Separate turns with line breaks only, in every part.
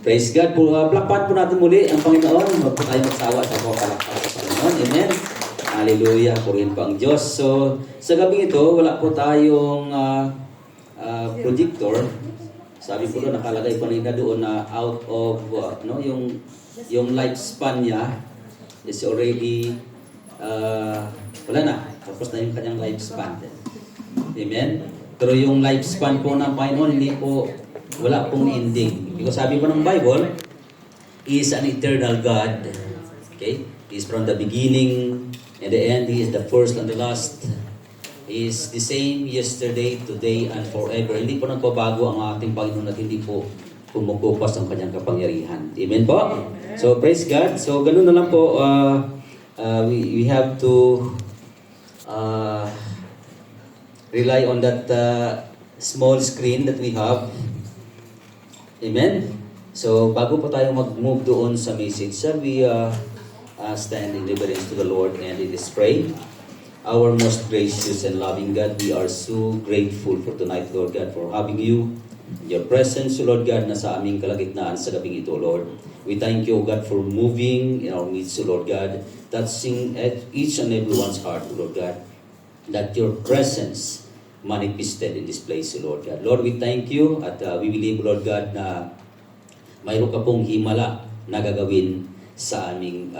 Praise God po. Plakpan po natin muli ang Panginoon. Huwag po tayo magsawa sa palakpak sa Panginoon. Amen. Hallelujah. Purihin po ang Diyos. So, sa gabi ito, wala po tayong projector. Sabi po doon, nakalagay pa nila doon na out of, yung lifespan niya is already, wala na. Tapos na yung kanyang lifespan. Amen. Pero yung lifespan po ng Panginoon, hindi po, wala pong ending. Because sabi po ng Bible, He is an eternal God. Okay? He is from the beginning and the end. He is the first and the last. He is the same yesterday, today, and forever. Hindi po nagbabago ang ating Panginoon at hindi po kumukupas ang kanyang kapangyarihan. Amen po? So, praise God. So, ganun na lang po. We have to rely on that small screen that we have. Amen? So, bago po tayo mag-move doon sa message, shall we stand in reverence to the Lord and let us pray? Our most gracious and loving God, we are so grateful for tonight, Lord God, for having you in your presence, Lord God, na sa aming kalagitnaan sa gabing ito, Lord. We thank you, God, for moving in our midst, Lord God, touching at each and everyone's heart, Lord God, that your presence manifested in this place, Lord God. Lord, we thank you at we believe, Lord God, na mayroon ka pong himala na gagawin sa aming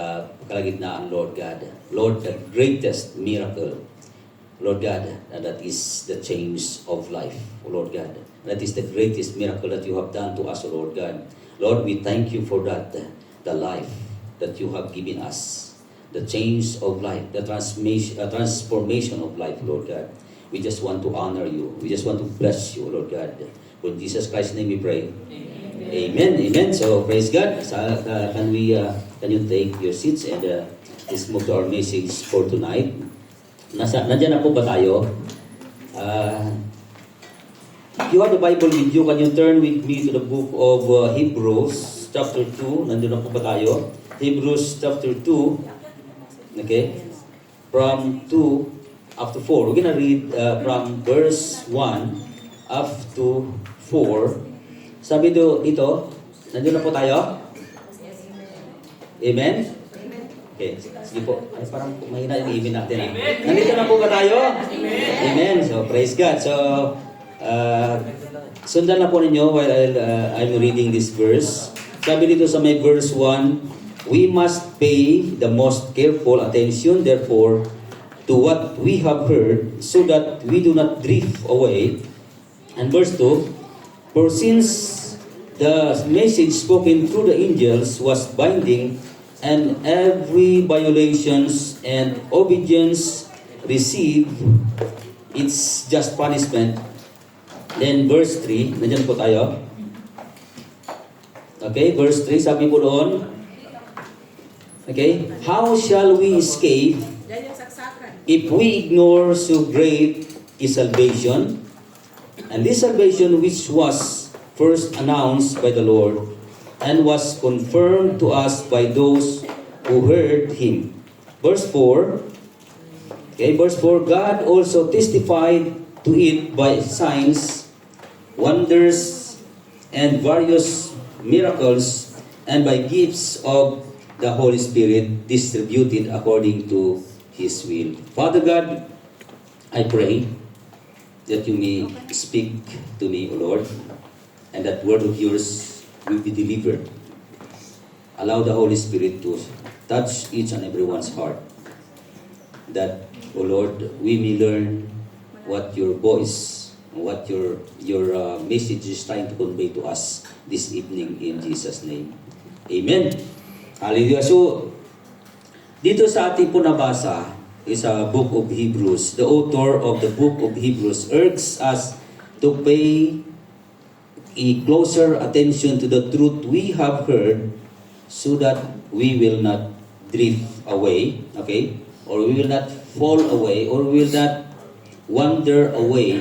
kalagitnaan, Lord God. Lord, the greatest miracle, Lord God, that is the change of life, Lord God. That is the greatest miracle that you have done to us, Lord God. Lord, we thank you for that, the life that you have given us, the change of life, the transformation of life, Lord God. We just want to honor you. We just want to bless you, Lord God. In Jesus Christ's name we pray. Amen. Amen. So, praise God. Can you take your seats and let's move to our message for tonight. Nandiyan na po ba tayo? If you have the Bible with you, can you turn with me to the book of Hebrews, chapter 2. Nandiyan na po ba tayo? Hebrews chapter 2. Okay? From 2 up to 4. We're gonna read from verse 1 up to 4. Sabi dito, nandiyan na po tayo? Amen? Okay, sige po. Ay, parang mahina yung amen natin. Nandito na po ba tayo? Amen. So, praise God. So, sundan na po ninyo while I'm reading this verse. Sabi dito sa may verse 1, we must pay the most careful attention, therefore, to what we have heard, so that we do not drift away. And verse 2, for since the message spoken through the angels was binding, and every violations and obedience received its just punishment. Then verse 3, nandiyan po tayo. Okay, verse 3, sabi po doon, okay, how shall we escape if we ignore so great is salvation, and this salvation which was first announced by the Lord, and was confirmed to us by those who heard Him. Verse 4, okay, verse 4, God also testified to it by signs, wonders, and various miracles, and by gifts of the Holy Spirit distributed according to His will. Father God, I pray that you may speak to me, O Lord, and that word of yours will be delivered. Allow the Holy Spirit to touch each and everyone's heart, that, O Lord, we may learn what your voice, what your message is trying to convey to us this evening in Jesus' name. Amen. Hallelujah. So, dito sa ating po nabasa is a book of Hebrews. The author of the book of Hebrews urges us to pay a closer attention to the truth we have heard, so that we will not drift away, okay? Or we will not fall away, or we will not wander away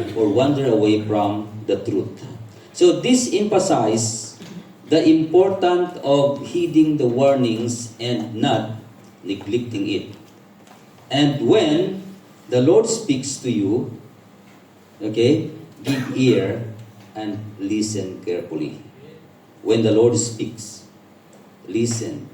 from the truth. So this emphasizes the importance of heeding the warnings and not neglecting it. And when the Lord speaks to you, okay, give ear and listen carefully. when the Lord speaks. Listen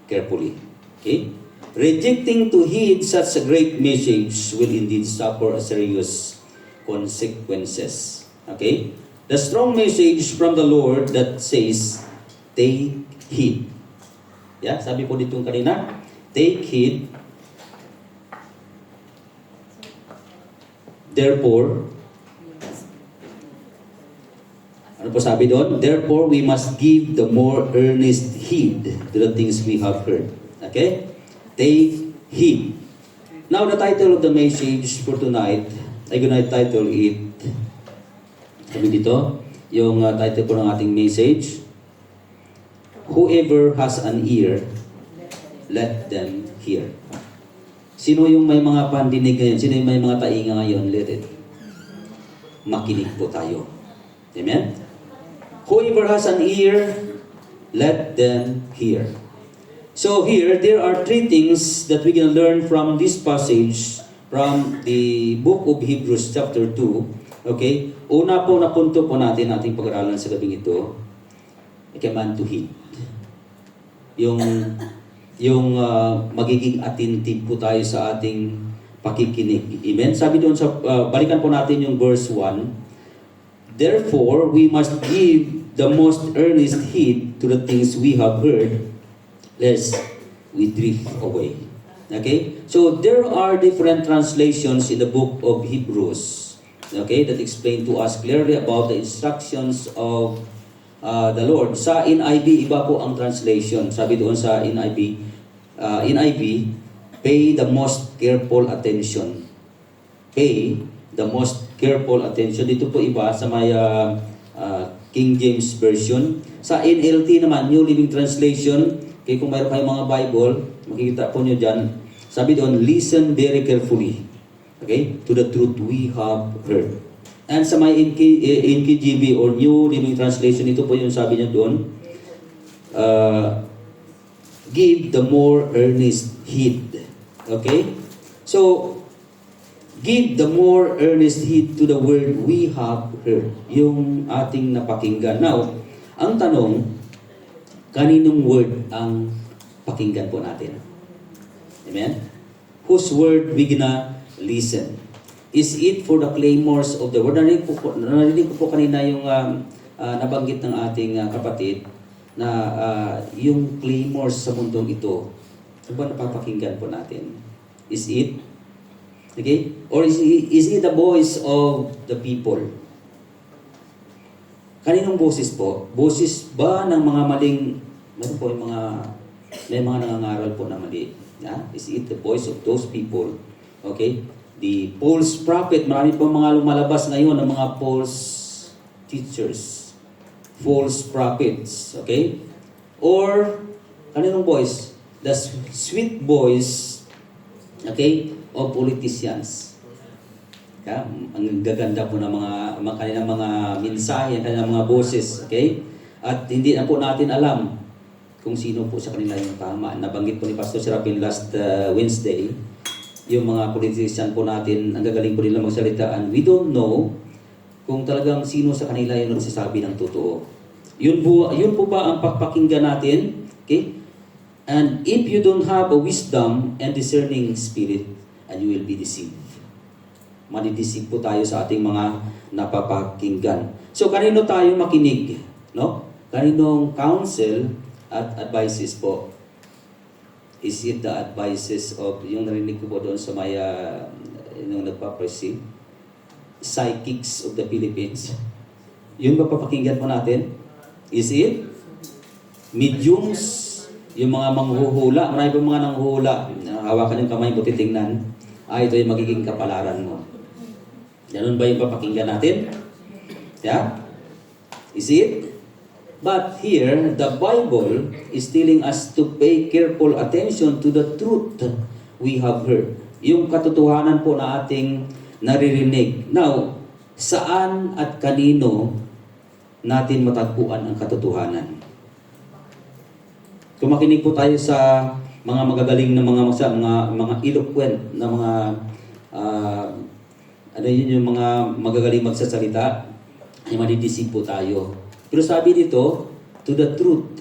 carefully. Okay? Rejecting to heed such a great message will indeed suffer a serious consequences. Okay? The strong message from the Lord that says, take heed. Yeah, sabi po dito kanina, take heed. Therefore, ano po sabi doon? Therefore, we must give the more earnest heed to the things we have heard. Okay? Take heed. Now, the title of the message for tonight, I'm gonna title it, sabi dito, yung title po ng ating message, Whoever has an ear, let them hear. Sino yung may mga pandinig ngayon? Sino yung may mga tainga ngayon? Let it. Makinig po tayo. Amen? Whoever has an ear, let them hear. So here, there are three things that we can learn from this passage from the book of Hebrews chapter 2. Okay? Una po na punto po natin ating pag-aralan sa gabing ito, a command to heed. Yung magiging attentive po tayo sa ating pakikinig. Amen? Sabi doon sa, balikan po natin yung verse 1. Therefore, we must give the most earnest heed to the things we have heard, lest we drift away. Okay? So, there are different translations in the book of Hebrews, okay, that explain to us clearly about the instructions of the Lord. Sa NIV, iba po ang translation. Sabi doon sa NIV, pay the most careful attention. Pay the most careful attention. Dito po iba sa may King James Version. Sa NLT naman, New Living Translation, kaya kung mayroon kayong mga Bible, makikita po nyo dyan, sabi doon, listen very carefully, okay, to the truth we have heard. And sa may NKJV or New Living Translation, ito po yung sabi niya doon, give the more earnest heed. Okay? So, give the more earnest heed to the word we have heard. Yung ating napakinggan. Now, ang tanong, kaninong word ang pakinggan po natin? Amen? Whose word we gonna listen? Is it for the claymores of the word? Narinig ko po kanina yung nabanggit ng ating kapatid na yung claymores sa mundong ito. Ano ba napapakinggan po natin? Is it? Okay? Or is it the voice of the people? Kaninong boses po? Boses ba ng mga maling, ano po yung may mga nangangaral po na mali? Is it the voice of those people? Okay? The false prophet, marami po mga lumalabas ngayon ng mga false teachers, false prophets, okay? Or, kaninong voice? The sweet voice, okay, of politicians. Yeah? Ang gaganda po ng mga kanilang mga mensahe, kanilang mga boses, okay? At hindi na po natin alam kung sino po sa kanila yung tama. Nabanggit po ni Pastor Serapin last Wednesday, yung mga politician po natin, ang gagaling po nila magsalita, and we don't know kung talagang sino sa kanila yung nagsasabi ng totoo. Yun po ba ang pagpakinggan natin? Okay? And if you don't have a wisdom and discerning spirit, and you will be deceived. Madideceive po tayo sa ating mga napapakinggan. So, kanino tayo makinig? No? Kaninong counsel at advices po? Is it the advices of, yung narinig ko po doon sa may, yung nagpapresi, psychics of the Philippines? Yung ba papakinggan po natin? Is it? Mediums, yung mga manghuhula, marami po mga nanghuhula, hawakan yung kamay mo, titingnan, ito yung magiging kapalaran mo. Ganun ba yung papakinggan natin? Yeah? Is it? But here, the Bible is telling us to pay careful attention to the truth we have heard. Yung katotohanan po na ating naririnig. Now, saan at kanino natin matagpuan ang katotohanan? Kung makinig po tayo sa mga magagaling na mga eloquent na mga yung mga magagaling magsasalita, ay madidisip po tayo. Pero sabi dito, to the truth.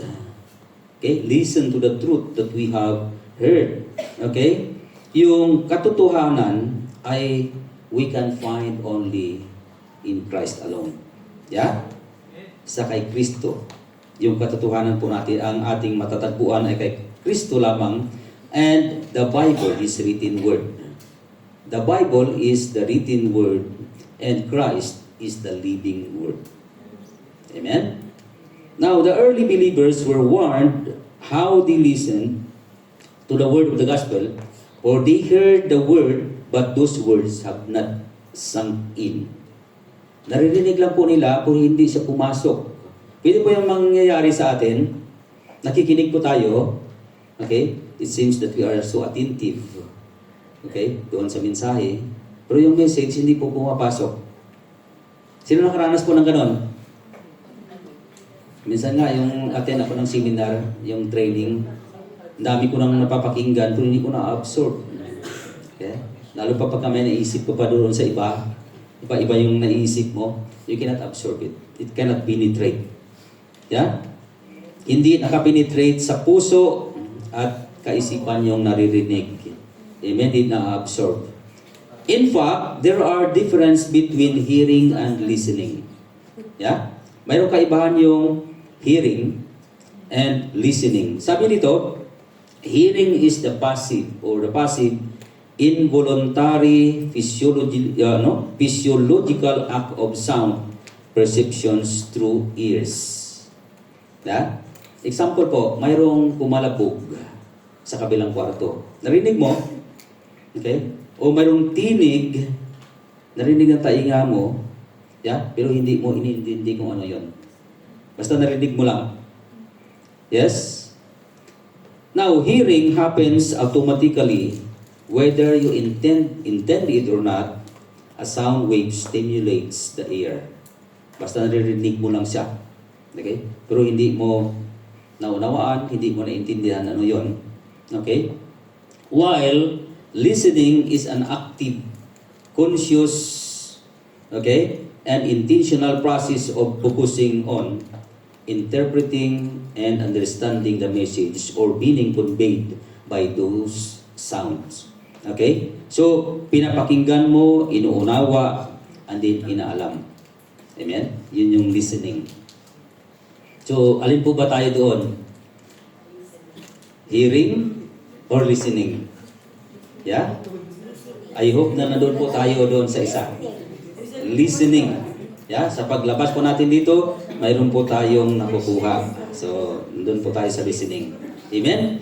Okay? Listen to the truth that we have heard. Okay? Yung katotohanan ay we can find only in Christ alone. Yeah? Sa kay Kristo. Yung katotohanan po natin, ang ating matatagpuan ay kay Kristo lamang, and the Bible is written word. The Bible is the written word, and Christ is the living word. Amen? Now, the early believers were warned how they listened to the word of the gospel, or they heard the word, but those words have not sunk in. Naririnig lang po nila, pero hindi siya pumasok. Pwede po yung mangyayari sa atin, nakikinig po tayo, okay? It seems that we are so attentive, okay, doon sa mensahe, pero yung message hindi po pumapasok. Sino nakaranas po ng ganon? Minsan nga, yung attend ako ng seminar, yung training, dami ko nang napapakinggan, pero hindi ko na-absorb. Okay? Lalo pa pag may naisip ko pa doon sa iba, iba-iba yung naisip mo, you cannot absorb it. It cannot penetrate. Yeah? Hindi nakapenetrate sa puso at kaisipan yung naririnig. Amen? Hindi na-absorb. In fact, there are difference between hearing and listening. Yeah? Mayroong kaibahan yung hearing and listening. Sabi nito, hearing is the passive involuntary physiological act of sound perceptions through ears. Yeah? Example po, mayroong pumalabog sa kabilang kwarto. Narinig mo? Okay? O mayroong tinig, narinig ng tainga mo, yeah? Pero hindi mo inintindi kung ano yon. Basta narinig mo lang. Yes? Now, hearing happens automatically whether you intend it or not. A sound wave stimulates the ear. Basta naririnig mo lang siya. Okay? Pero hindi mo naunawaan, hindi mo naintindihan ano yon. Okay? While listening is an active, conscious, okay, and intentional process of focusing on, interpreting, and understanding the message or meaning conveyed by those sounds. Okay? So, pinapakinggan mo, inuunawa, and then inaalam. Amen? Yun yung listening. So, alin po ba tayo doon? Hearing or listening? Yeah? I hope na nandun po tayo doon sa isa. Listening. Yeah? Sa paglabas po natin dito, mayroon po tayong nakukuha. So, doon po tayo sa listening. Amen?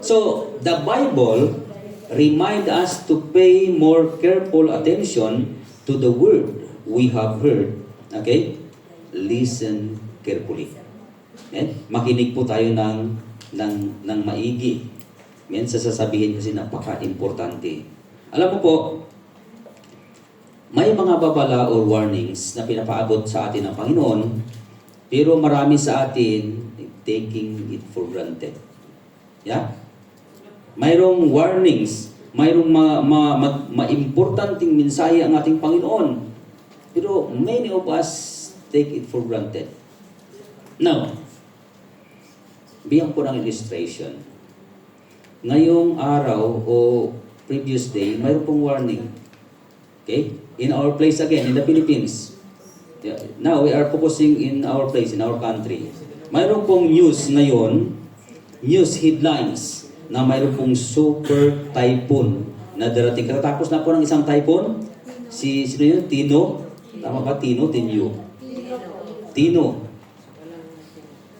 So, the Bible remind us to pay more careful attention to the word we have heard. Okay? Listen carefully. Amen? Makinig po tayo ng maigi. Amen? Sasabihin kasi napaka-importante. Alam mo po, may mga babala or warnings na pinapaabot sa atin ng Panginoon, pero marami sa atin taking it for granted. Yeah? Mayroong warnings, mayroong ma-importanting mensahe ang ating Panginoon, pero many of us take it for granted. Now, bigyan ko ng illustration. Ngayong araw o previous day, mayroon pong warning. Okay? In our place again, in the Philippines. Yeah. Now, we are focusing in our place, in our country. Mayroon pong news ngayon, news headlines, na mayroon pong super typhoon na darating. Katatapos na po ng isang typhoon, sino yun? Tino? Tama ba? Tino? Tino.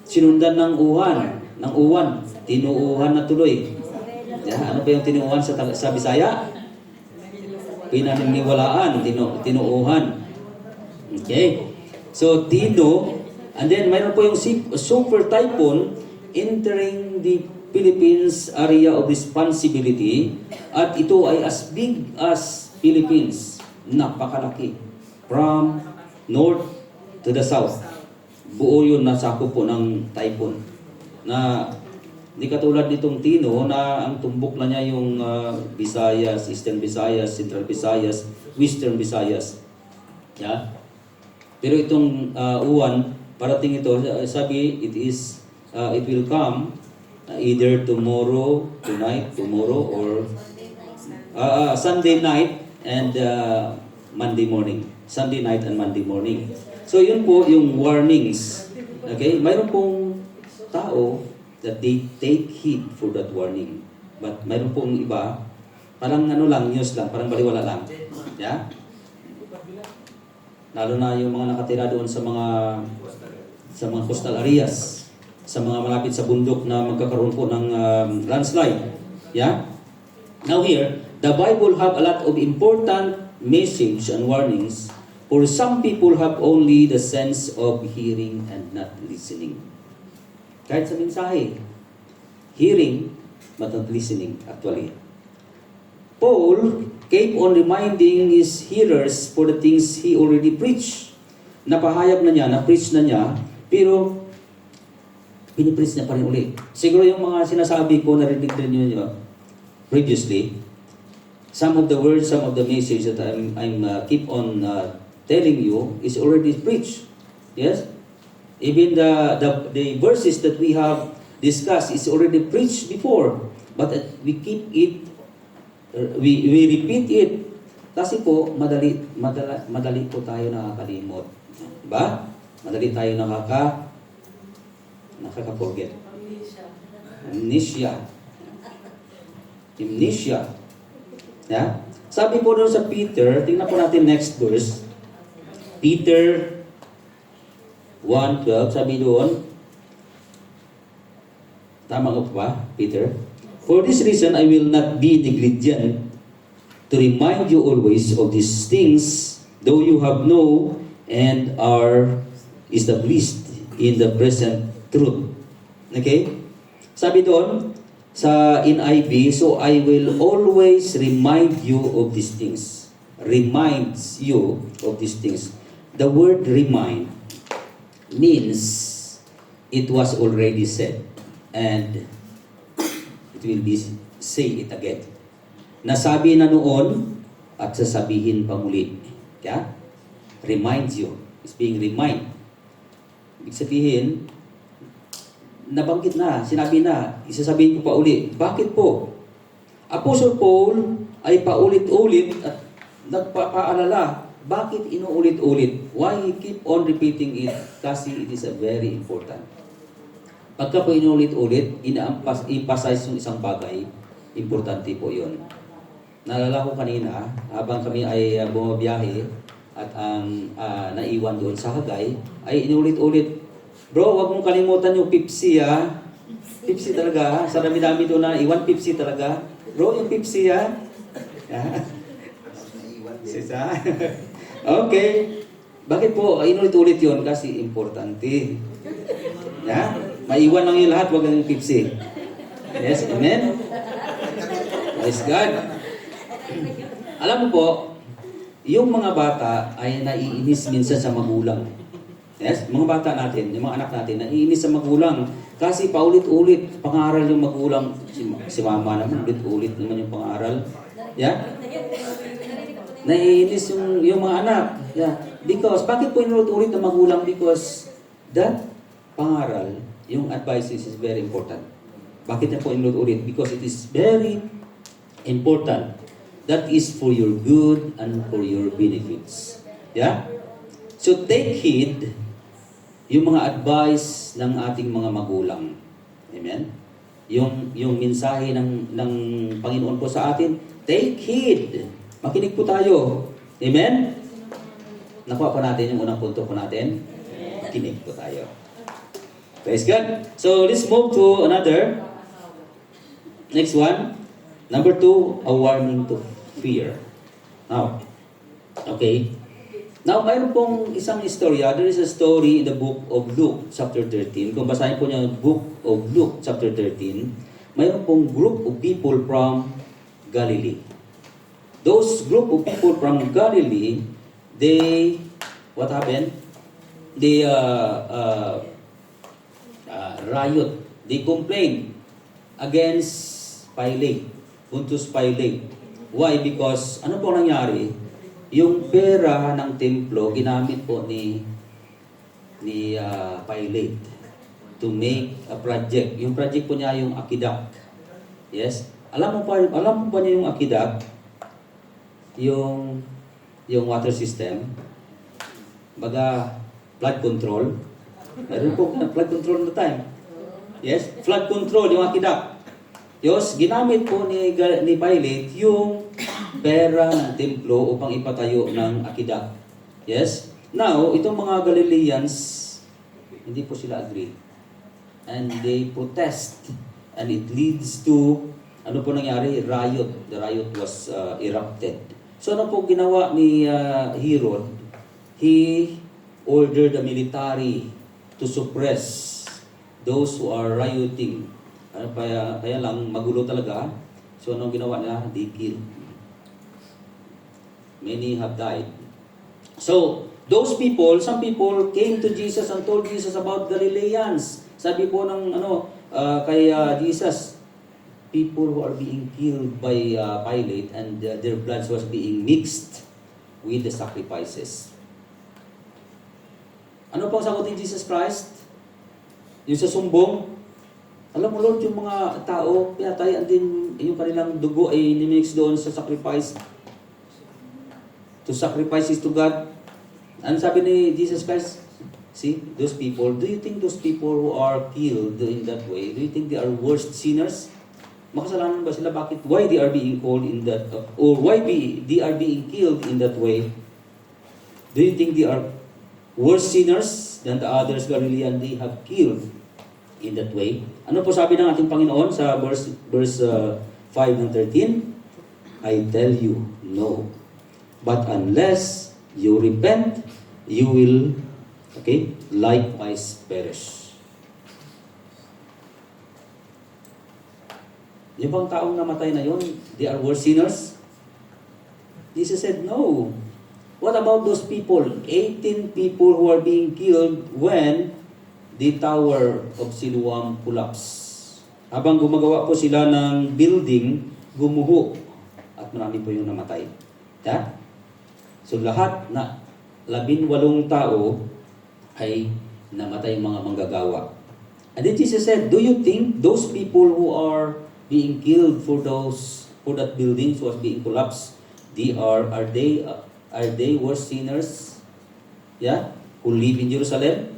Sinundan ng uwan. Tinuuhan na tuloy. Yeah, ano ba yung tinuuhan sa Bisaya? Pinaniniwalaan, tinuuhan. Okay? So, Tino, and then mayroon po yung super typhoon entering the Philippines area of responsibility, at ito ay as big as Philippines. Napakalaki. From north to the south. Buo yun nasako po ng typhoon. Na di katulad nitong Tino na ang tumbok na niya yung Visayas, Eastern Visayas, Central Visayas, Western Visayas. Yeah? Pero itong uwan, Parating ito, sabi, it will come either tomorrow, or Sunday night and Monday morning. Sunday night and Monday morning. So yun po yung warnings. Okay? Mayroon pong tao that they take heed for that warning. But mayroon pong iba, parang news lang, parang baliwala lang. Yeah? Lalo na yung mga nakatira doon sa mga coastal areas, sa mga malapit sa bundok na magkakaroon po ng landslide. Yeah? Now here, the Bible have a lot of important message and warnings. For some people have only the sense of hearing and not listening. Kahit sa mensahe, hearing but not listening actually. Paul kept on reminding his hearers for the things he already preached. Napahayag na niya, na-preach na niya, pero pinipreach niya pa rin ulit. Siguro yung mga sinasabi ko, narinig din niyo previously, some of the words, some of the message that I'm keep on telling you is already preached. Yes? Even the verses that we have discussed is already preached before. But we keep it, we repeat it. Kasi po, madali po tayo nakakalimot. Diba? Madali tayo nakaka-forget. Amnesia. Yeah? Sabi po doon sa Peter, tingnan po natin next verse. Peter 1:12, sabi doon, tama ko ba, Peter? For this reason, I will not be negligent to remind you always of these things, though you have known and are established in the present truth. Okay? Sabi doon, sa NIV, so I will always remind you of these things. Reminds you of these things. The word remind means it was already said and it will be say it again. Nasabi na noon at sasabihin pa muli. Yeah? Reminds you. It's being remind. Ibig sabihin, nabanggit na, sinabi na, isasabihin ko pa uli. Bakit po? Apostle Paul ay paulit-ulit at nagpapaalala. Bakit inuulit-ulit? Why he keep on repeating it? Kasi it is a very important. Pagka po inuulit-ulit, emphasize yung isang bagay, importante po yun. Naalala ko kanina, habang kami ay bumabiyahe at ang naiwan doon sa Hagay, ay inuulit-ulit, bro, wag mong kalimutan yung Pepsi ha. Pepsi talaga ha. Sa dami-dami doon na iwan Pepsi talaga. Bro, yung Pepsi ha. Sisa. Okay. Bakit po inulit-ulit yun? Kasi importante. Yeah? Maiwan lang yung lahat, wag lang yung Pepsi. Yes, amen? Praise God. Alam mo po, yung mga bata ay naiinis minsan sa magulang. Yes, mga bata natin, yung mga anak natin, naiinis sa magulang. Kasi paulit-ulit, pangaral yung magulang. Si mama naman, ulit-ulit naman yung pangaral. Yeah? Naiinis yung mga anak. Yeah. Because, bakit po inulit-ulit ng magulang? Because that pangaral, yung advices is very important. Bakit na po inulit-ulit? Because it is very important. That is for your good and for your benefits. Yeah? So take heed yung mga advice ng ating mga magulang. Amen? Yung mensahe ng Panginoon po sa atin, take heed. Makinig po tayo. Amen? Nakuha po natin yung unang punto po natin. Makinig po tayo. Praise God. So let's move to another. Next one. Number 2, a warning to fear. Now, okay. Now, mayroon pong isang istorya. There is a story in the book of Luke, chapter 13. Kung basahin po niyo yung book of Luke, chapter 13, mayroon pong group of people from Galilee. Those group of people from Galilee, they, what happened? They riot. They complained against Pilate, Pontius Pilate. Why? Because, ano po nangyari? Yung pera ng templo, ginamit po ni ni Pilate to make a project. Yung project po niya yung aqueduct. Yes? Alam mo ba niya yung aqueduct? Yung water system? Baga, flood control. Meron po flood control na time. Yes? Flood control, yung aqueduct. Yes, ginamit po ni Pilate yung pera ng templo upang ipatayo ng aqueduct. Yes? Now, itong mga Galileans, hindi po sila agree. And they protest. And it leads to, ano po nangyari? Riot. The riot was erupted. So ano po ginawa ni Herod? He ordered the military to suppress those who are rioting. Kaya lang, magulo talaga. So anong ginawa niya? They killed. Many have died. So, those people, some people came to Jesus and told Jesus about Galileans. Sabi po ng kay Jesus, people who are being killed by Pilate and their blood was being mixed with the sacrifices. Ano pong sagot ni Jesus Christ? Yung sa sumbong, alam mo Lord, yung mga tao, pinatayan din yung kanilang dugo ay nimix doon sa sacrifice. To sacrifices to God. Ano sabi ni Jesus Christ? See, those people, do you think those people who are killed in that way, do you think they are worst sinners? Makasalanan ba sila? Bakit? Why they are being called in that, or why they are being killed in that way? Do you think they are worse sinners than the others Galilean they have killed in that way? Ano po sabi ng ating Panginoon sa verse 5 and 13? I tell you, no. But unless you repent, you will, likewise perish. Yung bang taong namatay na yon, they are worse sinners? Jesus said, no. What about those people? 18 people who are being killed when the Tower of Siloam collapsed. Habang gumagawa po sila ng building, gumuho. At marami po yung namatay. Yeah? So lahat na 18 tao ay namatay mga manggagawa. And then Jesus said, do you think those people who are being killed for that building was being collapsed, are they worse sinners? Yeah? Who live in Jerusalem?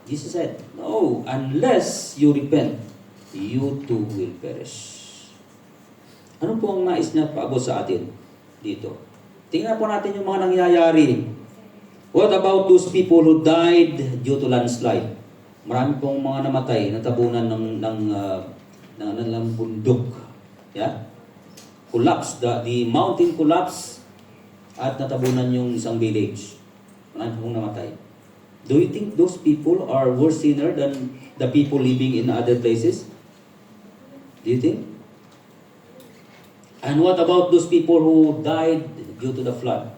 Jesus said, no, unless you repent, you too will perish. Ano po ang nais niya paabot sa atin dito? Tingnan po natin yung mga nangyayari. What about those people who died due to landslide? Marami pong mga namatay, natabunan ng bundok. Yeah? Collapse, the mountain collapse at natabunan yung isang village. Marami pong namatay. Do you think those people are worse sinner than the people living in other places? Do you think? And what about those people who died due to the flood?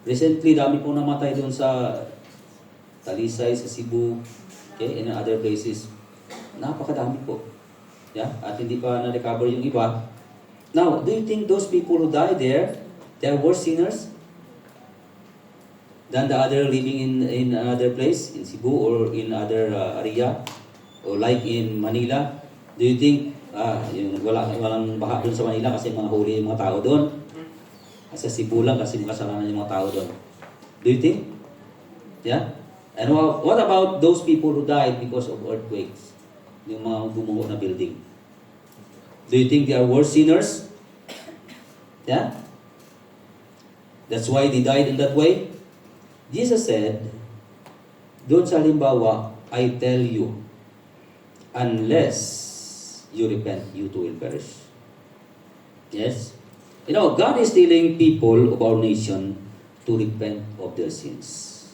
Recently, dami pong namatay doon sa Talisay, sa Cebu, and in other places. Napakadami po. Yeah? At hindi pa na-recover yung iba. Now, do you think those people who died there, they are worse sinners than the other living in another place, in Cebu or in other area, or like in Manila? Do you think, walang baha doon sa Manila kasi mga huli yung mga tao doon? Sa Cebu lang kasi makasalanan yung mga tao doon. Do you think? Yeah? And what about those people who died because of earthquakes? Yung mga bumuo na building. Do you think they are worse sinners? Yeah? That's why they died in that way? Jesus said, doon sa halimbawa, I tell you, unless you repent, you too will perish. Yes? God is telling people of our nation to repent of their sins.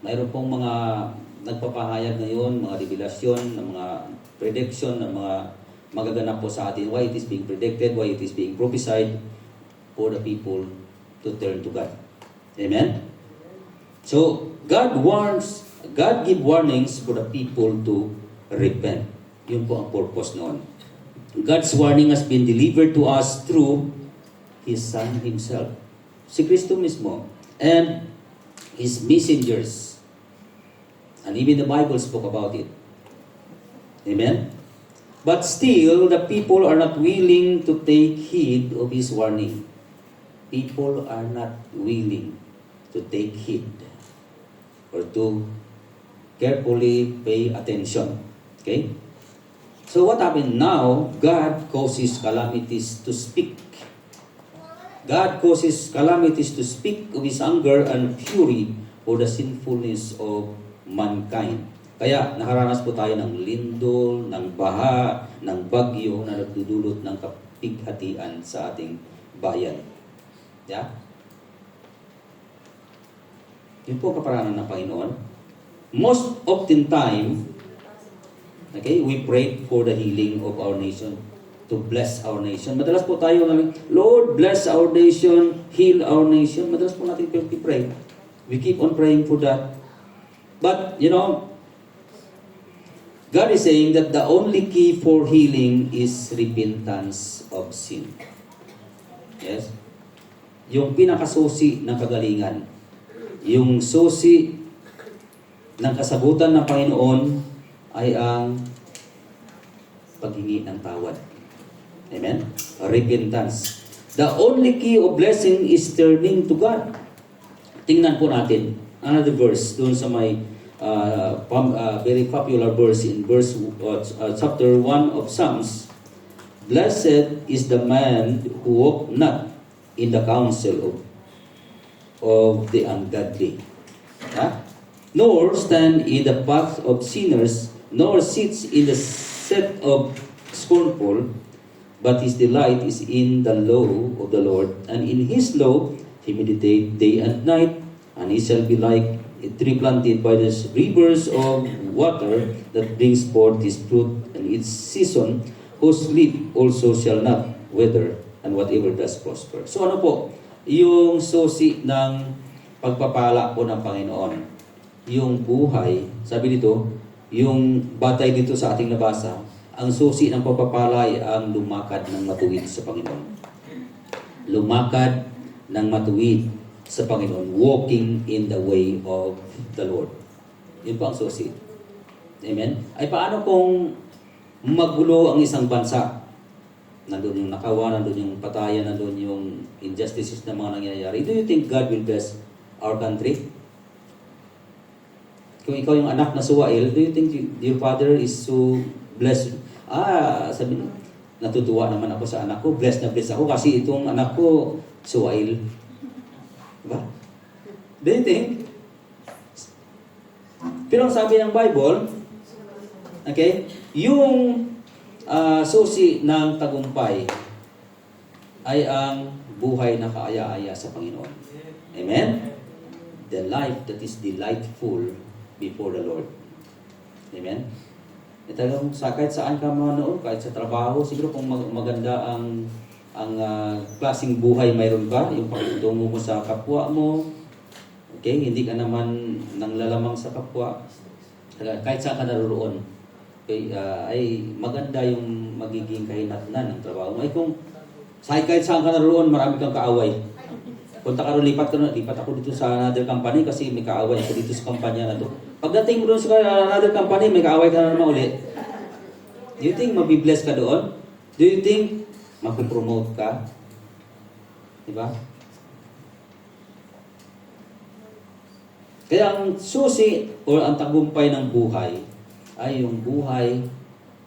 Mayroon pong mga nagpapahayag ngayon, mga revelasyon, ng mga prediction, ng mga magaganap po sa atin, why it is being predicted, why it is being prophesied for the people to turn to God. Amen? So, God give warnings for the people to repent. Yun po ang purpose noon. God's warning has been delivered to us through His Son Himself. Si Kristo mismo. And His messengers. And even the Bible spoke about it. Amen? But still, the people are not willing to take heed of His warning. People are not willing to take heed or to carefully pay attention. Okay? So what happened now? God causes calamities to speak. God causes calamities to speak of His anger and fury for the sinfulness of mankind. Kaya nakaranas po tayo ng lindol, ng baha, ng bagyo na nagdudulot ng kapighatian sa ating bayan. Yeah? Yun po kaparanan ng Panginoon. Most often time, okay, we pray for the healing of our nation, to bless our nation. Madalas po tayo namin, Lord, bless our nation, heal our nation. Madalas po natin pray. We keep on praying for that. But, you know, God is saying that the only key for healing is repentance of sin. Yes? Yung pinakasusi ng kagalingan. Yung susi ng kasagutan ng Panginoon ay ang paghingi ng tawad. Amen? Repentance. The only key of blessing is turning to God. Tingnan po natin another verse doon sa may very popular verse in chapter 1 of Psalms. Blessed is the man who walk not in the counsel of the ungodly, nor stand in the path of sinners, nor sits in the seat of scornful, but his delight is in the law of the Lord, and in his law he meditates day and night, and he shall be like a tree planted by the rivers of water that brings forth his fruit in its season, whose leaf also shall not wither, and whatever does prosper. So ano po? Yung susi ng pagpapala po ng Panginoon. Yung buhay, sabi dito, yung batay dito sa ating nabasa, ang susi ng pagpapala ay ang lumakad ng matuwid sa Panginoon. Lumakad ng matuwid sa Panginoon, walking in the way of the Lord. Yun po ang susi. Amen? Ay paano kung magulo ang isang bansa? Nandun yung nakawa, nandun yung patayan, nandun yung injustices na mga nangyayari. Do you think God will bless our country? Kung ikaw yung anak na suwail, do you think your father is so blessed? Sabi, natutuwa naman ako sa anak ko, blessed na blessed ako kasi itong anak ko suwail. Diba? Do you think? Pero ang sabi ng Bible, okay, yung susi ng tagumpay ay ang buhay na kaaya-aya sa Panginoon. Amen? The life that is delightful before the Lord. Amen? Talagang kahit saan ka noon, kahit sa trabaho, siguro kung maganda ang klaseng buhay mayroon ka, yung pakitungo mo sa kapwa mo, okay, hindi ka naman nanglalamang sa kapwa, kahit saan ka naroon, okay, ay maganda yung magiging kahinatnan ng trabaho mo. Ay kung kahit saan ka naroon, marami kang kaaway. Punta ka rin, lipat ako dito sa another company kasi may kaaway ako dito sa kampanya na to. Pagdating mo doon sa another company, may kaaway ka na naman ulit. Do you think mabibless ka doon? Do you think mapipromote ka? Diba? Kaya ang susi o ang tagumpay ng buhay ay yung buhay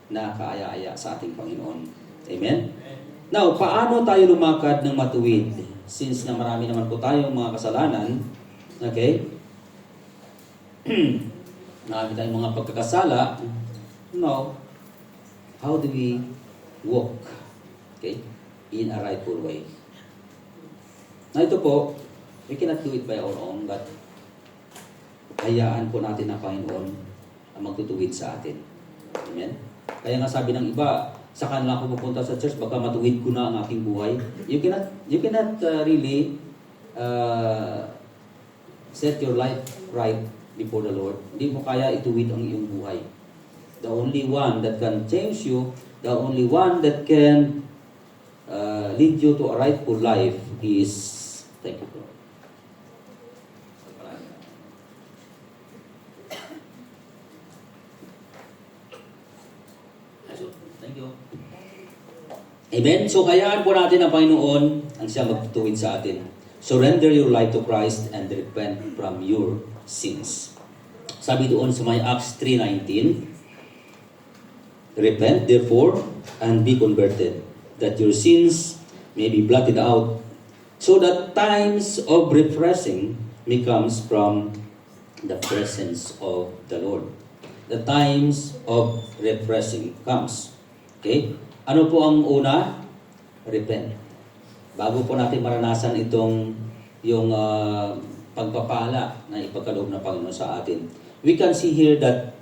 na kaaya-aya sa ating Panginoon. Amen? Now, paano tayo lumakad ng matuwid? Since na marami naman po tayong mga kasalanan, okay? Marami tayong mga pagkakasala. No. How do we walk? Okay? In a rightful way. Na ito po, we cannot do it by our own, but hayaan po natin ang Panginoon ang magtutuwid sa atin. Amen? Kaya nga sabi ng iba, sa kanila ako pupunta sa church, baka matuwid ko na ang aking buhay. You cannot really set your life right before the Lord. Hindi mo kaya ituwid ang iyong buhay. The only one that can change you, the only one that can lead you to a rightful life is, thank you, Lord. Amen? So kayaan po natin ang Panginoon ang siya magtutuwid sa atin. Surrender your life to Christ and repent from your sins. Sabi doon sa may Acts 3:19, repent therefore and be converted, that your sins may be blotted out, so that times of refreshing may comes from the presence of the Lord. The times of refreshing comes. Okay? Ano po ang una? Repent. Bago po natin maranasan itong yung pagpapala na ipagkaloob ng Panginoon sa atin, we can see here that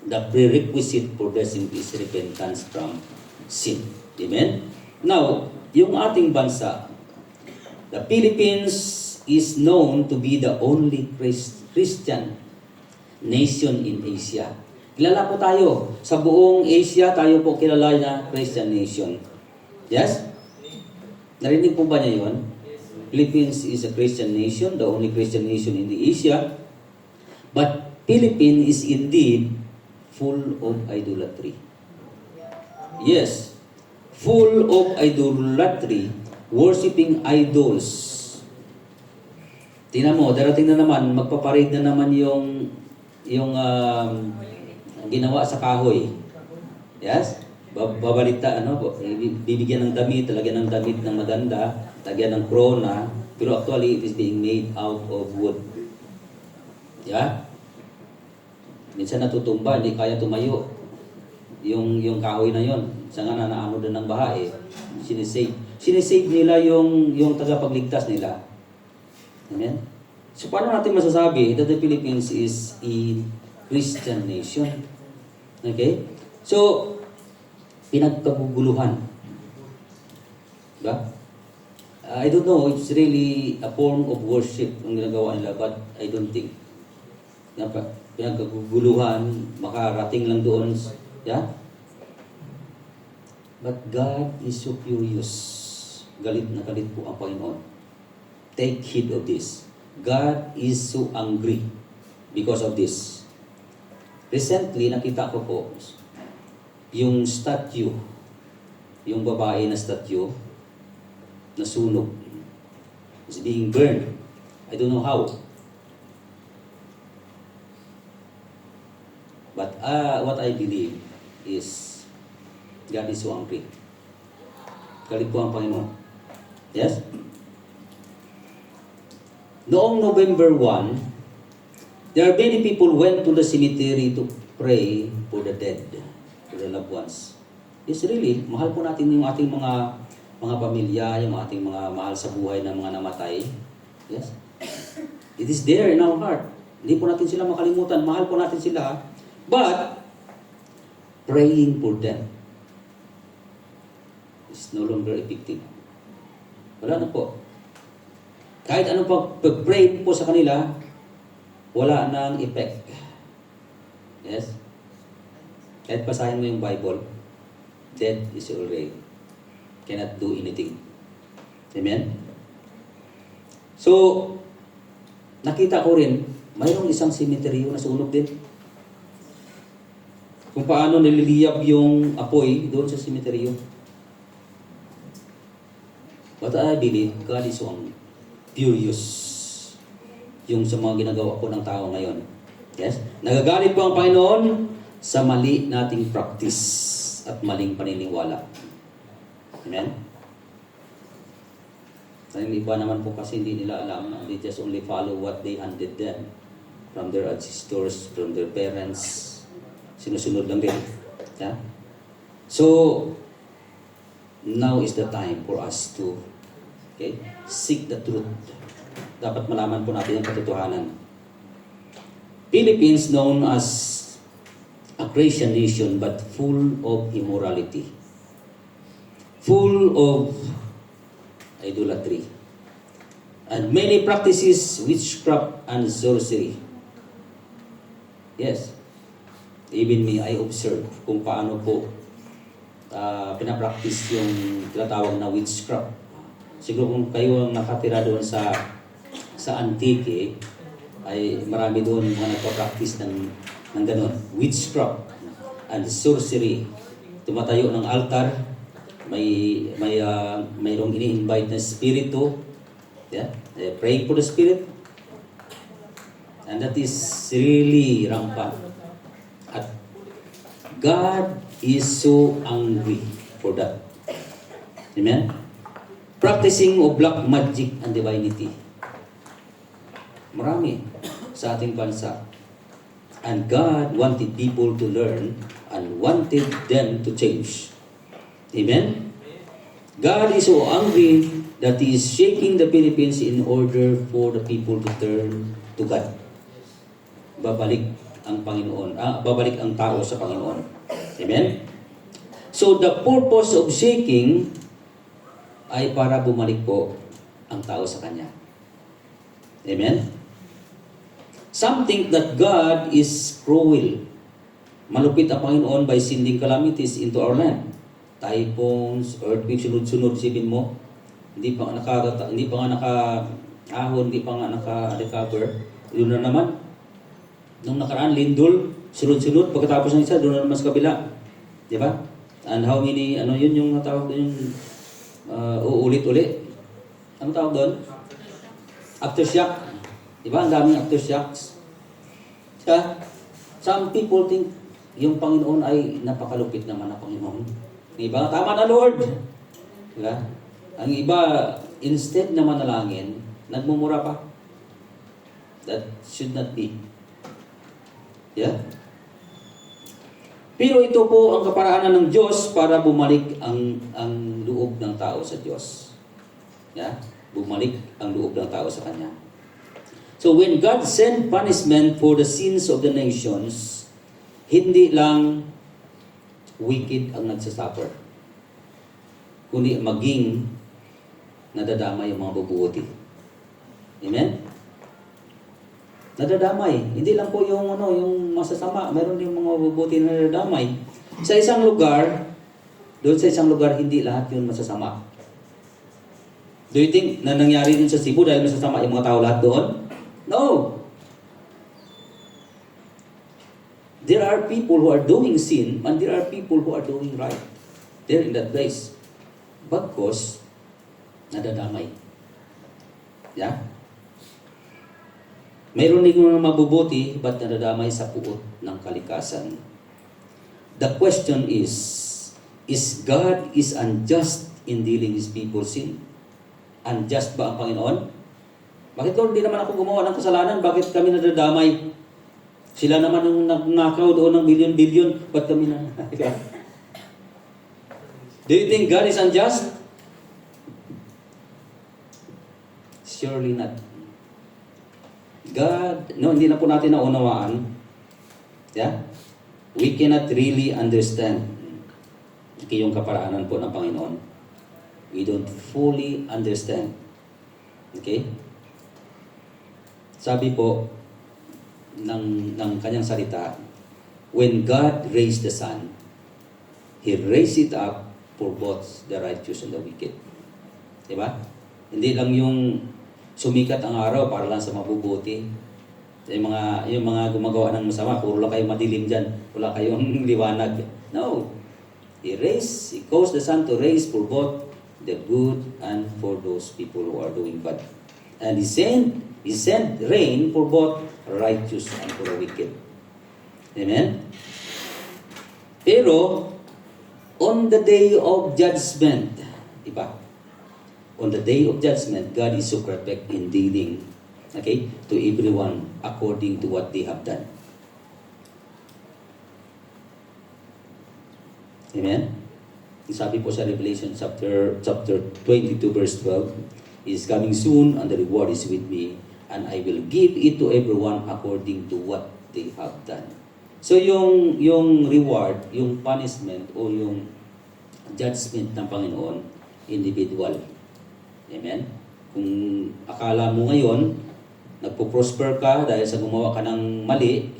the prerequisite for blessing is repentance from sin. Amen? Now, yung ating bansa, the Philippines is known to be the only Christian nation in Asia. Kilala po tayo. Sa buong Asia, tayo po kilala na Christian nation. Yes? Narinig po ba niya yun? Philippines is a Christian nation, the only Christian nation in the Asia. But Philippines is indeed full of idolatry. Yes. Full of idolatry, worshiping idols. Tingnan mo, darating na naman, magpaparade na naman yung ginawa sa kahoy. Yes? Babalita, bibigyan ng damit, talagyan ng damit ng maganda, talagyan ng krona, pero actually it is being made out of wood. Yeah? Minsan natutumba, hindi kaya tumayo. Yung kahoy na yon, sa nga naano din ng baha sinisave. Sinisave nila yung tagapagligtas nila. Amen? So paano natin masasabi that the Philippines is a Christian nation? Okay? So, pinagkaguguluhan. Diba? I don't know if it's really a form of worship ang ginagawa nila, but I don't think. Pinagkaguguluhan, makarating lang doon. Yeah? But God is so furious. Galit na galit po ang Panginoon. Take heed of this. God is so angry because of this. Recently, nakita ko po yung statue, yung babae na statue, na sunog. Is being burned. I don't know how. But what I believe is God is so angry. Galit po ang Panginoon. Yes? Noong November 1, there are many people went to the cemetery to pray for the dead, for the loved ones. Yes, really, mahal po natin yung ating mga pamilya, yung ating mga mahal sa buhay na mga namatay. Yes? It is there in our heart. Hindi po natin sila makalimutan. Mahal po natin sila. But, praying for them is no longer effective. Wala na po. Kahit anong pag-pray po sa kanila, wala nang effect. Yes? Kahit basahin mo yung Bible, dead is already. Cannot do anything. Amen? So, nakita ko rin, mayroong isang cemetery na sunog din. Kung paano nililiyab yung apoy doon sa cemetery. But I believe God is so furious yung sa mga ginagawa ko ng tao ngayon. Yes? Nagagalit po ang Panginoon sa mali nating practice at maling paniniwala. Amen? Yung iba naman po kasi hindi nila alam. They just only follow what they handed them from their ancestors, from their parents. Sinusunod lang din. Yeah? So, now is the time for us to seek the truth. Dapat malaman po natin ang katotohanan. Philippines known as a Christian nation but full of immorality. Full of idolatry. And many practices witchcraft and sorcery. Yes. Even me, I observe kung paano po pinapractice yung tinatawag na witchcraft. Siguro kung kayo ang nakatira doon sa Antique, ay marami doon mga nagpa-practice ng ganun. Witchcraft and sorcery. tumatayo ng altar, mayroong ini-invite na spirito, yeah, praying for the spirit, and that is really rampant. At God is so angry for that. Amen? Practicing of black magic and divinity. Marami sa ating bansa. And God wanted people to learn and wanted them to change. Amen? God is so angry that He is shaking the Philippines in order for the people to turn to God. Babalik ang Panginoon, babalik ang tao sa Panginoon. Amen? So the purpose of shaking ay para bumalik po ang tao sa Kanya. Amen? Some think that God is cruel. Malupit ang Panginoon by sending calamities into our land. Typhoons, earthquakes, sunod-sunod, isipin mo. Hindi pa nga naka-ahon, hindi pa nga naka-recover. Yun na naman. Nung nakaraan, lindol, sunod-sunod. Pagkatapos ng isa, doon na naman sa kabila. Di ba? And how many, yun yung natawag doon yung uulit-ulit. Ano tawag doon? Aftershock. Diba? Ang daming aftershocks. Some people think yung Panginoon ay napakalupit naman na Panginoon. Diba? Tama na, Lord. Diba? Ang iba, instead na manalangin, nagmumura pa. That should not be. Yeah? Pero ito po ang kaparaanan ng Diyos para bumalik ang loob ng tao sa Diyos. Yeah? Bumalik ang loob ng tao sa Kanya. So when God sent punishment for the sins of the nations, hindi lang wicked ang nagsasuffer, kundi maging nadadamay yung mga bubuti. Amen? Nadadamay. Hindi lang po yung masasama, mayroon din mga bubuti na nadadamay. Sa isang lugar, doon sa isang lugar, hindi lahat yun masasama. Do you think na nangyari din sa Cebu dahil masasama yung mga tao lahat doon? No. There are people who are doing sin and there are people who are doing right. They're in that place. Bagkos, nadadamay. Yeah? Mayroon din mga mabubuti, but nadadamay sa puot ng kalikasan. The question is God is unjust in dealing His people's sin? Unjust ba ang Panginoon? Bakit Lord, di naman ako gumawa ng kasalanan? Bakit kami nadadamay? Sila naman nung nagnakaw doon ng bilyon-bilyon, ba't kami na? Do you think God is unjust? Surely not. God, no, hindi na po natin naunawaan. Yeah? We cannot really understand yung kaparaanan po ng Panginoon. We don't fully understand. Okay? Sabi po ng kanyang salita, when God raised the sun, He raised it up for both the righteous and the wicked. Diba? Hindi lang yung sumikat ang araw para lang sa mabubuti. Yung mga gumagawa ng masama, puro lang kayo madilim dyan, wala kayong liwanag. No. He caused the sun to raise for both the good and for those people who are doing bad. And He sent rain for both righteous and for the wicked. Amen? Pero, on the day of judgment, iba, on the day of judgment, God is so perfect in dealing, okay, to everyone according to what they have done. Amen? Sabi po sa Revelation chapter 22 verse 12, is coming soon and the reward is with me and I will give it to everyone according to what they have done. So yung reward, yung punishment o yung judgment ng Panginoon, individual. Amen? Kung akala mo ngayon nagpo-prosper ka dahil sa gumawa ka ng mali,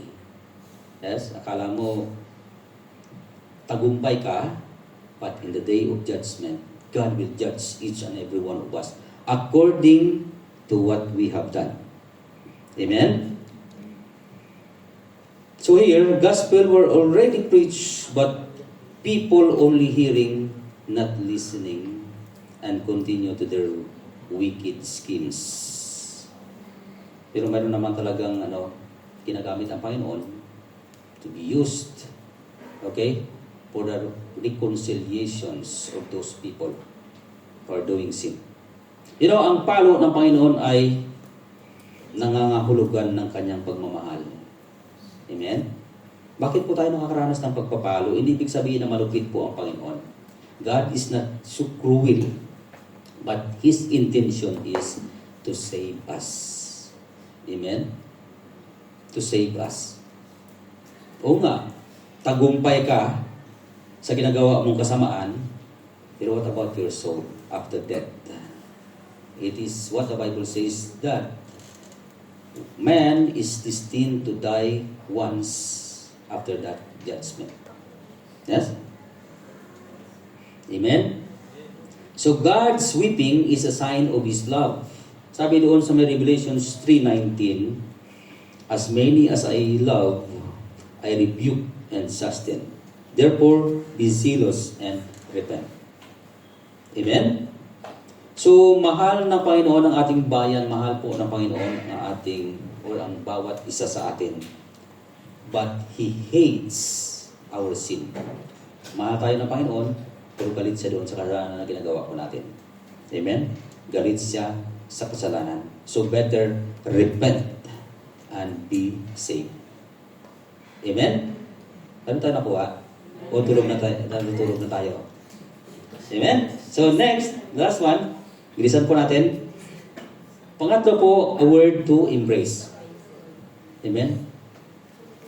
yes, akala mo tagumpay ka, but in the day of judgment, God will judge each and every one of us according to what we have done. Amen? So here, gospel were already preached, but people only hearing, not listening, and continue to their wicked schemes. Pero mayroon naman talagang ginagamit ang Panginoon to be used, okay, for the reconciliations of those people who are doing sin. Ang palo ng Panginoon ay nangangahulugan ng kanyang pagmamahal. Amen? Bakit po tayo nakakaranas ng pagpapalo? Hindi ibig sabihin na malupit po ang Panginoon. God is not so cruel, but His intention is to save us. Amen? To save us. Oo nga, tagumpay ka sa ginagawa mong kasamaan, pero what about your soul after death? It is what the Bible says that man is destined to die once after that judgment. Yes? Amen? So God's weeping is a sign of His love. Sabi doon sa may Revelations 3:19, as many as I love, I rebuke and sustain. Therefore, be zealous and repent. Amen? So, mahal ng Panginoon ang ating bayan, mahal po ng Panginoon ang ating, o ang bawat isa sa atin. But He hates our sin. Mahal tayo ng Panginoon, pero galit siya doon sa kasalanan na ginagawa po natin. Amen? Galit siya sa kasalanan. So, better repent and be saved. Amen? Ano tayo nakuha? O tulog na tayo? Amen? So, next, last one. Bilisan po natin. Pangatlo po, a word to embrace. Amen?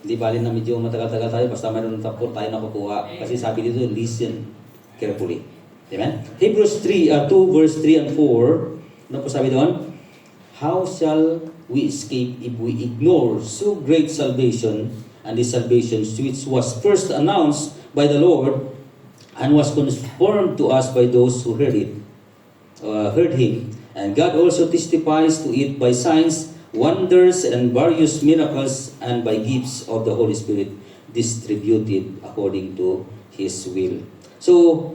Hindi bali na medyo matagal-tagal tayo, basta mayroon po tayo nakukuha. Kasi sabi dito, listen carefully. Amen? Hebrews 2 verse 3 and 4. Ano po sabi doon? How shall we escape if we ignore so great salvation, and this salvation which was first announced by the Lord and was confirmed to us by those who heard Him. And God also testifies to it by signs, wonders, and various miracles, and by gifts of the Holy Spirit distributed according to His will. So,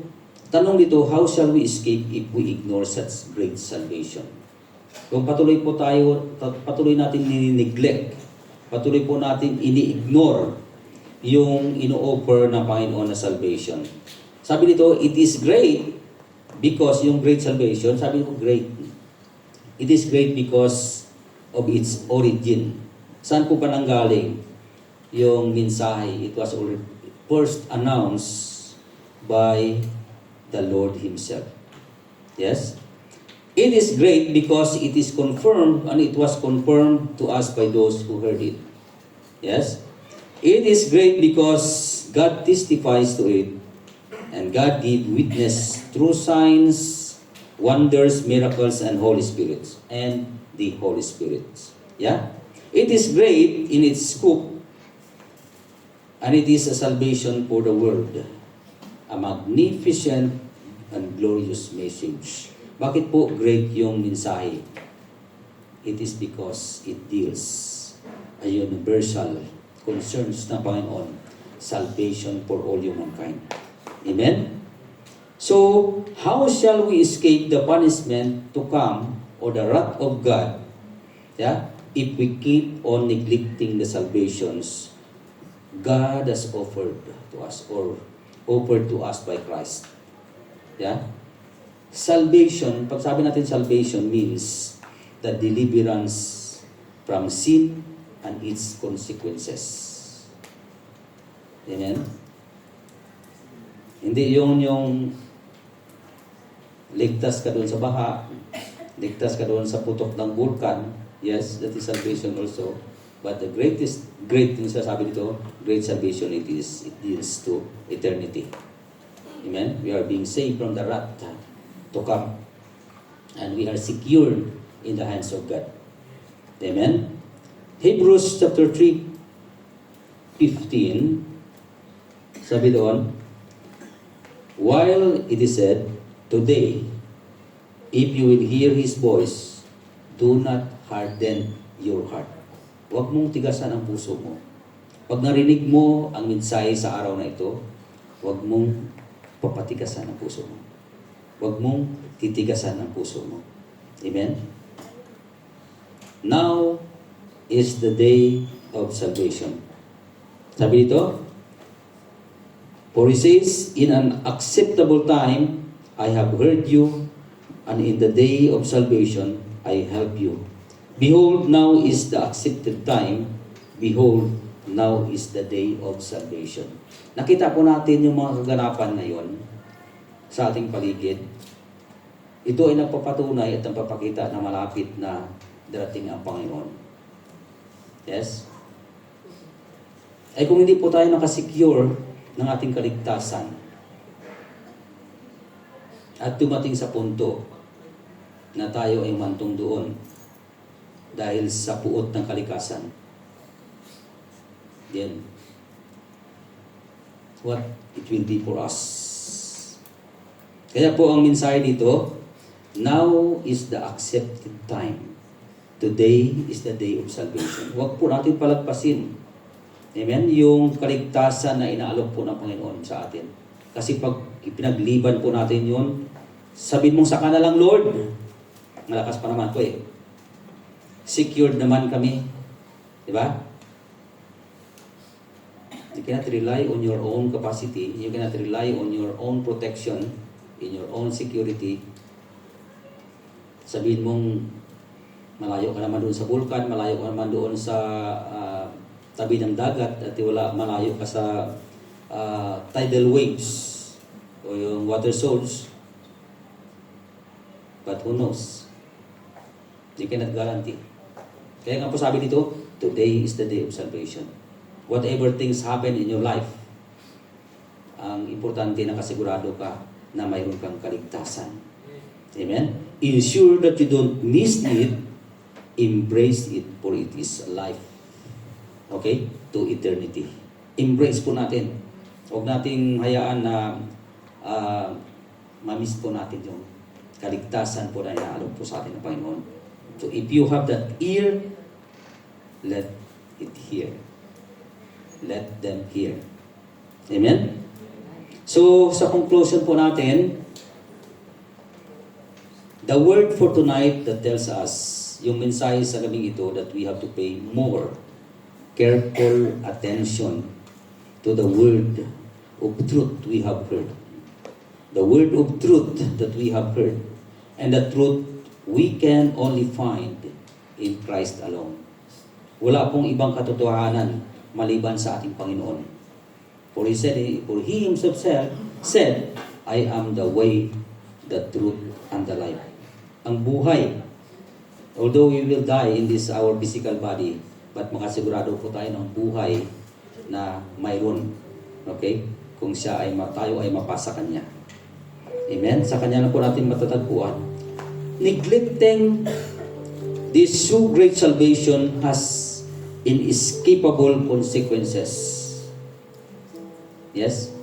tanong dito, how shall we escape if we ignore such great salvation? Kung patuloy natin nini-neglect, patuloy po natin ini-ignore yung ino-offer ng Panginoon na salvation. Sabi dito, it is great because yung great salvation, sabi ko great. It is great because of its origin. Saan po pa nanggaling yung mensahe? It was first announced by the Lord Himself. Yes? It is great because it is confirmed, and it was confirmed to us by those who heard it. Yes? It is great because God testifies to it, and God gave witness through signs, wonders, miracles, and Holy Spirits, and the Holy Spirit. Yeah? It is great in its scope, and it is a salvation for the world. A magnificent and glorious message. Bakit po great yung mensahe? It is because it deals a universal concerns ng Panginoon, salvation for all humankind. Amen? So, how shall we escape the punishment to come or the wrath of God, yeah, if we keep on neglecting the salvations God has offered to us or offered to us by Christ? Yeah? Salvation, pag sabi natin salvation means the deliverance from sin and its consequences. Amen? Hindi yung ligtas ka doon sa baha, ligtas ka doon sa putok ng vulkan. Yes, that is salvation also. But the great thing sa sabi dito, great salvation, it deals to eternity. Amen? We are being saved from the wrath to come. And we are secured in the hands of God. Amen? Hebrews chapter 3:15, sabi doon, while it is said, today, if you will hear His voice, do not harden your heart. Huwag mong tigasan ang puso mo. Pag narinig mo ang mensahe sa araw na ito, Huwag mong papatigasan ang puso mo. Huwag mong titigasan ang puso mo. Amen? Now is the day of salvation. Sabi dito, for he says, in an acceptable time, I have heard you, and in the day of salvation, I help you. Behold, now is the accepted time. Behold, now is the day of salvation. Nakita po natin yung mga kaganapan ngayon sa ating paligid. Ito ay nagpapatunay at nagpapakita na malapit na darating ang Panginoon. Yes? Ay kung hindi po tayo nakasecure ng ating kaligtasan at dumating sa punto na tayo ay mantong doon dahil sa puot ng kalikasan, then what it will be for us. Kaya po ang mensahe dito, now is the accepted time. Today is the day of salvation. Huwag po natin palagpasin. Amen? Yung kaligtasan na inaalok po ng Panginoon sa atin. Kasi pag ipinagliban po natin yun, sabihin mong saka na lang, Lord. Malakas pa naman po eh. Secured naman kami. Diba? You cannot rely on your own capacity. You cannot rely on your own protection, in your own security. Sabihin mong malayo ka naman doon sa vulkan, malayo ka naman doon sa tabi ng dagat, at wala, malayo ka sa tidal waves o yung water source. But who knows? You cannot guarantee. Kaya nga po sabi dito, today is the day of salvation. Whatever things happen in your life, ang importante na kasigurado ka na mayroon kang kaligtasan. Amen? Ensure that you don't miss it, embrace it, for it is life. Okay? To eternity. Embrace po natin. Huwag nating hayaan na ma-miss po natin yung kaligtasan po na inaalok po sa atin ng Panginoon. So if you have that ear, let it hear. Let them hear. Amen? So, sa conclusion po natin, the word for tonight that tells us, yung mensahe sa gabing ito, that we have to pay more careful attention to the word of truth we have heard. The word of truth that we have heard. And the truth we can only find in Christ alone. Wala pong ibang katotohanan maliban sa ating Panginoon. For He Himself said, I am the way, the truth, and the life. Ang buhay, although we will die in this our physical body, but makasigurado po tayo ng buhay na mayroon. Okay? Kung siya ay tayo ay mapasa Kanya. Amen? Sa Kanya na po natin matatagpuan. Neglecting this so great salvation has inescapable consequences. Yes?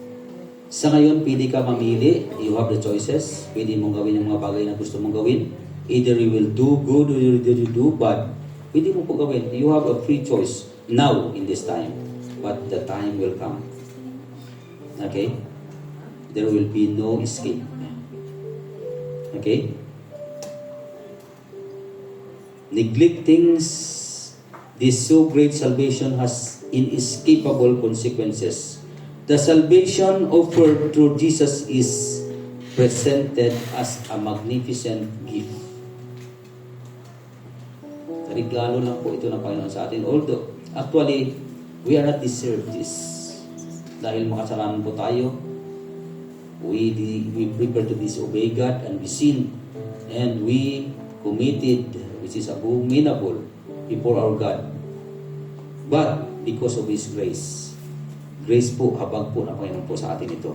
Sa ngayon, pwede ka mamili. You have the choices. Pwede mong gawin yung mga bagay na gusto mong gawin. Either you will do good or you will do bad. Pwede mo po gawin. You have a free choice now in this time. But the time will come. Okay? There will be no escape. Okay? Neglecting this so great salvation has inescapable consequences. The salvation offered through Jesus is presented as a magnificent gift. Regalo lang po ito ng Panginoon sa atin. Although, actually, we are not deserve this. Dahil makasalanan po tayo, we prepare to disobey God and we sin. And we committed, which is abominable before our God. But, because of His grace po, habag po na Panginoon po sa atin ito.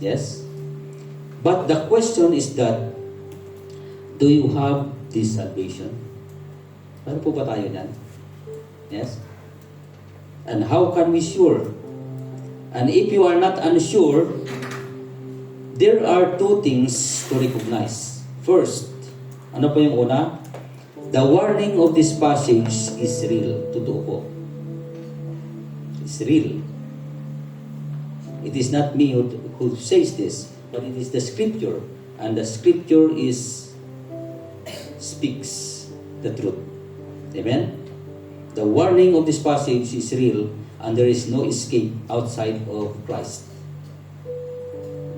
Yes? But the question is that, do you have this salvation? Ano po ba tayo yan? Yes? And how can we sure? And if you are not unsure, there are two things to recognize. First, ano po yung una? The warning of this passage is real. Totoo po. It's real. It is not me who says this, but it is the Scripture. And the Scripture speaks the truth. Amen? The warning of this passage is real, and there is no escape outside of Christ.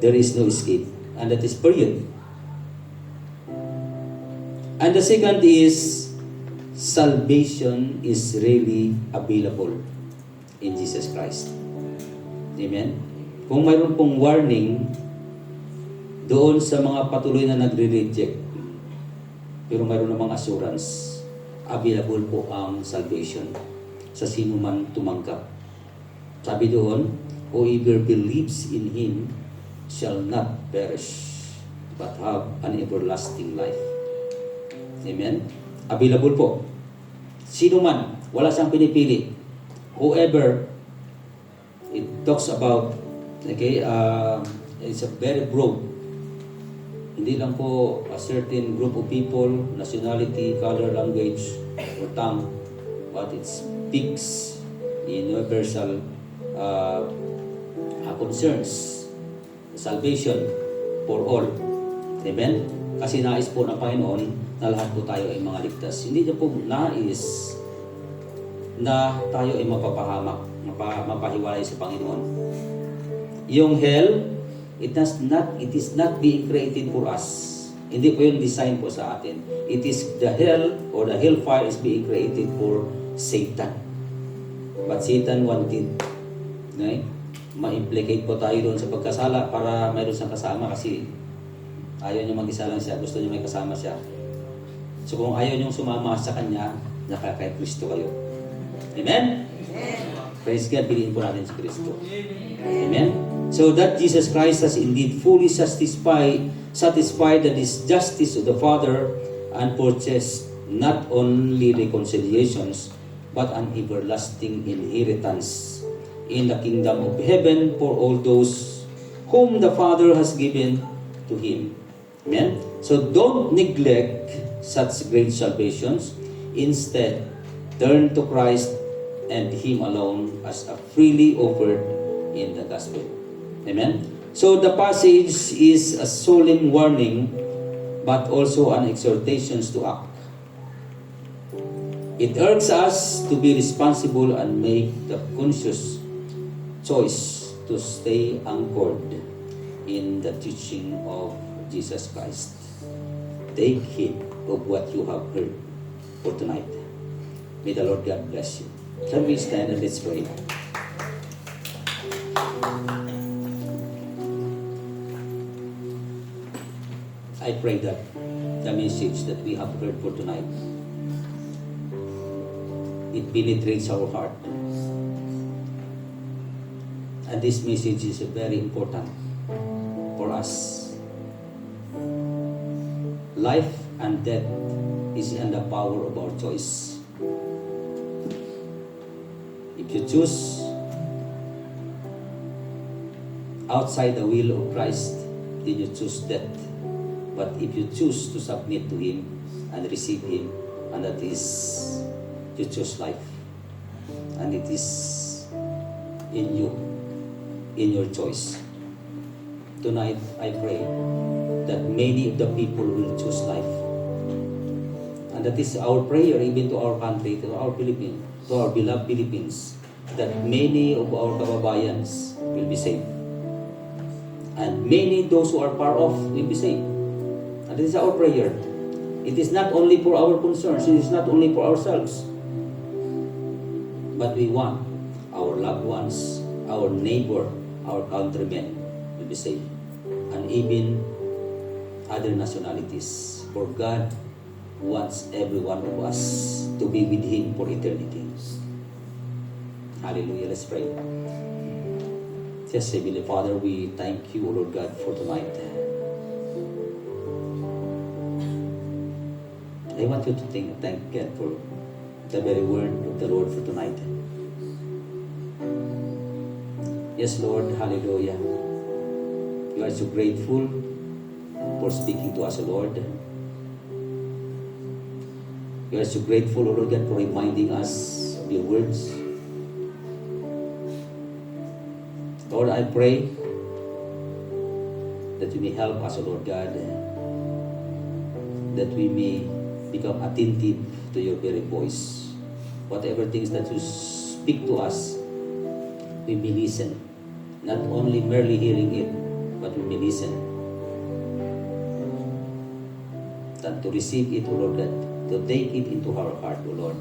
There is no escape. And that is period. And the second is, salvation is really available in Jesus Christ. Amen? Kung mayroon pong warning doon sa mga patuloy na nagre-reject, pero mayroon namang assurance, available po ang salvation sa sino man tumanggap. Sabi doon, whoever believes in Him shall not perish, but have an everlasting life. Amen? Available po. Sino man, wala siyang pinipili. Whoever, it talks about, okay, it's a very broad. Hindi lang po a certain group of people, nationality, color, language, or tongue, but it speaks universal concerns, salvation for all. Amen? Kasi nais po ng Panginoon na lahat po tayo ay mga ligtas. Hindi niya po nais na tayo ay mapapahamak, mapahiwalay sa Panginoon. Yung hell, it is not being created for us. Hindi po yung design po sa atin. It is the hell or the hellfire is being created for Satan. But Satan wanted, okay, ma-implicate po tayo doon sa pagkasala para mayroon siyang kasama kasi ayaw niya mag-isa lang siya, gusto niya may kasama siya. So kung ayaw niyong sumama sa kanya, nakakay Kristo kayo. Amen? Praise God, piliin po natin si Kristo. Amen? So that Jesus Christ has indeed fully satisfied the justice of the Father and purchased not only reconciliations but an everlasting inheritance in the kingdom of heaven for all those whom the Father has given to Him. Amen? So don't neglect such great salvations. Instead, turn to Christ and Him alone as a freely offered in the gospel. Amen? So the passage is a solemn warning but also an exhortation to act. It urges us to be responsible and make the conscious choice to stay anchored in the teaching of Jesus Christ. Take heed of what you have heard for tonight. May the Lord God bless you. Can we stand and let's pray? I pray that the message that we have heard for tonight, it penetrates our heart. And this message is very important for us. Life and death is in the power of our choice. If you choose outside the will of Christ, then you choose death. But if you choose to submit to Him and receive Him, and that is, you choose life. And it is in you, in your choice. Tonight, I pray that many of the people will choose life. And that is our prayer even to our country, to our Philippines, to our beloved Philippines, that many of our kababayans will be saved. And many those who are far off will be saved. And this is our prayer. It is not only for our concerns, it is not only for ourselves, but we want our loved ones, our neighbor, our countrymen will be saved. And even other nationalities. For God wants every one of us to be with Him for eternity. Hallelujah. Let's pray. Yes, Heavenly Father, we thank you, Lord God, for tonight. I want you to thank God for the very word of the Lord for tonight. Yes, Lord, hallelujah. You are so grateful for speaking to us, Lord. We are so grateful, Lord God, for reminding us of your words. Lord, I pray that you may help us, O Lord God, that we may become attentive to your very voice. Whatever things that you speak to us, we may listen. Not only merely hearing it, but we may listen. And to receive it, O Lord God, to take it into our heart, O Lord.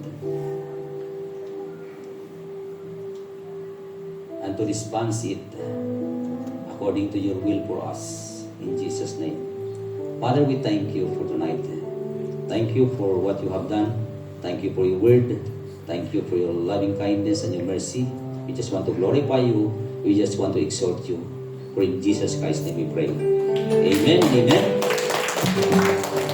And to respond it according to your will for us. In Jesus' name. Father, we thank you for tonight. Thank you for what you have done. Thank you for your word. Thank you for your loving kindness and your mercy. We just want to glorify you. We just want to exhort you. For in Jesus Christ's name we pray. Amen. Amen.